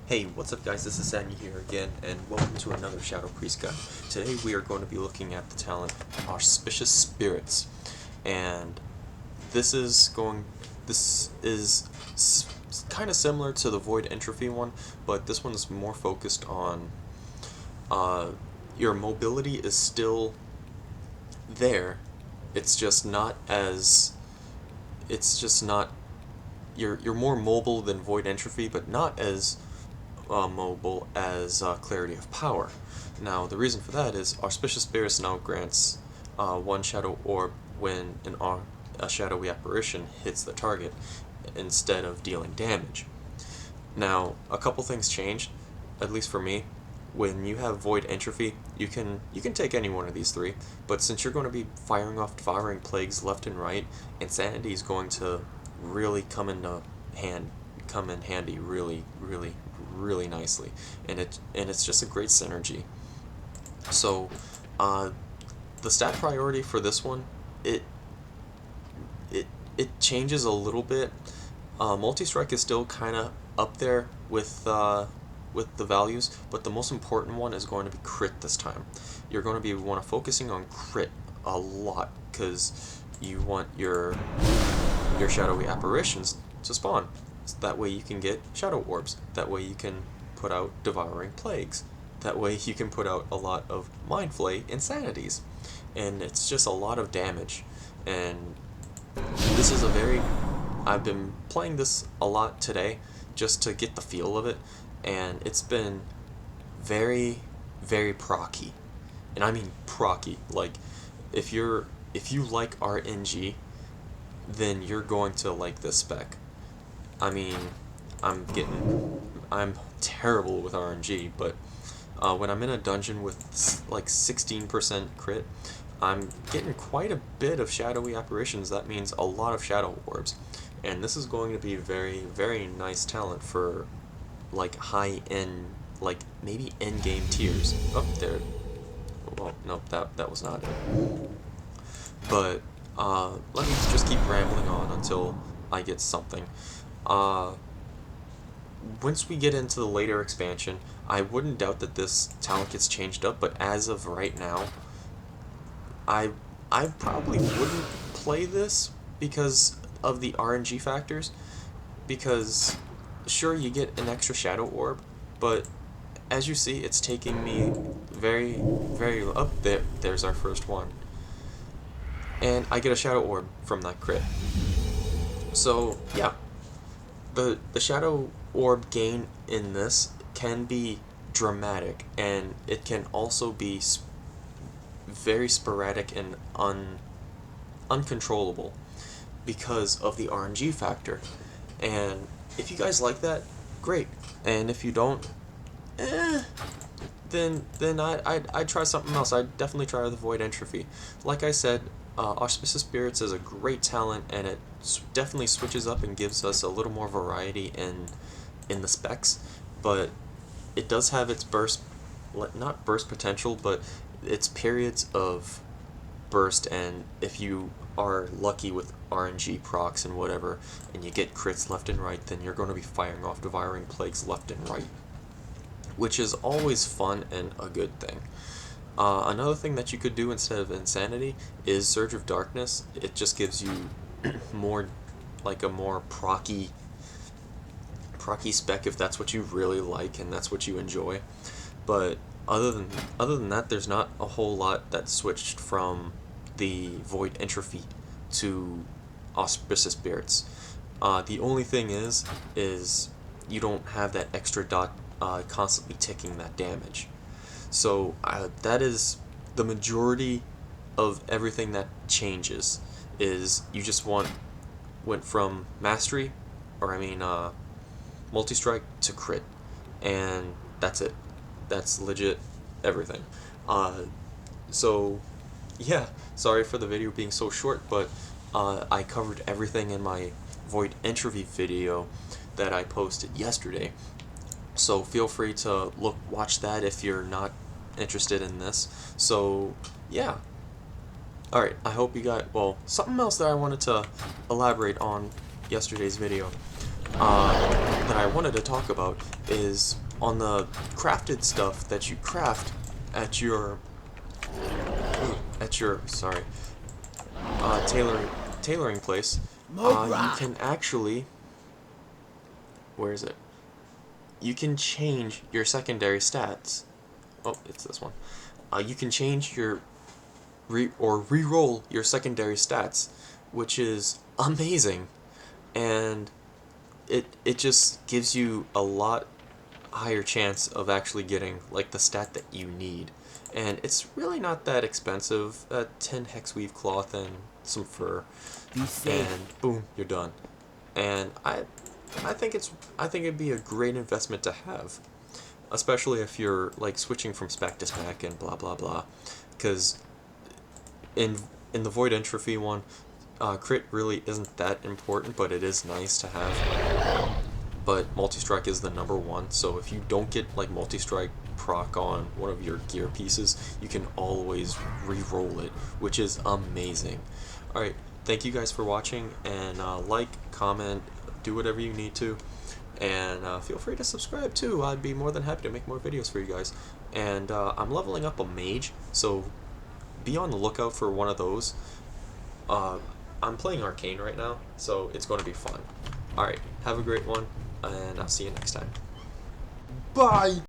Hey, what's up guys, this is Sandy here again, and welcome to another Shadow Priest guide. Today we are going to be looking at the talent Auspicious Spirits, and this is kind of similar to the Void Entropy one, but this one is more focused on your mobility is still there, it's just not you're more mobile than Void Entropy, but not as mobile as Clarity of Power. Now, the reason for that is Auspicious Spirits now grants one Shadow Orb when a shadowy apparition hits the target, instead of dealing damage. Now, a couple things changed, at least for me. When you have Void Entropy, you can take any one of these three, but since you're going to be firing off Devouring Plagues left and right, Insanity is going to really come in handy really nicely, and it's just a great synergy. So the stat priority for this one, it changes a little bit. Multi-strike is still kind of up there with the values, but the most important one is going to be crit this time. You're going to be focusing on crit a lot, because you want your shadowy apparitions to spawn. So that way you can get Shadow Orbs. That way you can put out Devouring Plagues. That way you can put out a lot of Mind Flay Insanities. And it's just a lot of damage. And this is I've been playing this a lot today just to get the feel of it, and it's been very procky. And I mean procky. Like, if you like RNG, then you're going to like this spec. I mean, I'm terrible with RNG, but when I'm in a dungeon with like 16% crit, I'm getting quite a bit of shadowy apparitions. That means a lot of Shadow Orbs, and this is going to be very nice talent for like high end, like maybe end game tiers. Up there. Well, no, that was not it. But let me just keep rambling on until I get something. Once we get into the later expansion, I wouldn't doubt that this talent gets changed up, but as of right now, I probably wouldn't play this because of the RNG factors, because sure, you get an extra Shadow Orb, but as you see, it's taking me very up there. There's our first one. And I get a Shadow Orb from that crit. So, yeah. The Shadow Orb gain in this can be dramatic, and it can also be very sporadic and uncontrollable because of the RNG factor. And if you guys like that, great. And if you don't, then I'd try something else. I'd definitely try the Void Entropy. Like I said, Auspicious Spirits is a great talent, and it definitely switches up and gives us a little more variety in the specs, but it does have its not burst potential, but its periods of burst, and if you are lucky with RNG procs and whatever, and you get crits left and right, then you're going to be firing off Devouring Plagues left and right, which is always fun and a good thing. Another thing that you could do instead of Insanity is Surge of Darkness. It just gives you more, like a more procky spec if that's what you really like and that's what you enjoy. But other than that, there's not a whole lot that switched from the Void Entropy to Auspicious Spirits. The only thing is you don't have that extra dot constantly ticking that damage. So that is the majority of everything that changes. Is you just went from mastery, or I mean multi-strike, to crit, and that's it. That's legit everything. So yeah, sorry for the video being so short, but I covered everything in my Void Entropy video that I posted yesterday. So feel free to watch that if you're not interested in this. So yeah. Alright, I hope you got, well, something else that I wanted to elaborate on yesterday's video. that I wanted to talk about is on the crafted stuff that you craft at your sorry tailoring place. You can actually, where is it? You can change your secondary stats. Oh, it's this one. You can change your re-roll your secondary stats, which is amazing, and it just gives you a lot higher chance of actually getting like the stat that you need. And it's really not that expensive. 10 hex weave cloth and some fur, and boom, you're done. And I think it'd be a great investment to have, especially if you're like switching from spec to spec and blah blah blah. Because in the void entropy one, crit really isn't that important, but it is nice to have. But multi-strike is the #1, so if you don't get like multi-strike proc on one of your gear pieces, you can always re-roll it, which is amazing. Alright, thank you guys for watching, and like, comment, do whatever you need to, and feel free to subscribe too. I'd be more than happy to make more videos for you guys. And I'm leveling up a mage, so be on the lookout for one of those. I'm playing Arcane right now, so it's going to be fun. Alright, have a great one, and I'll see you next time. Bye!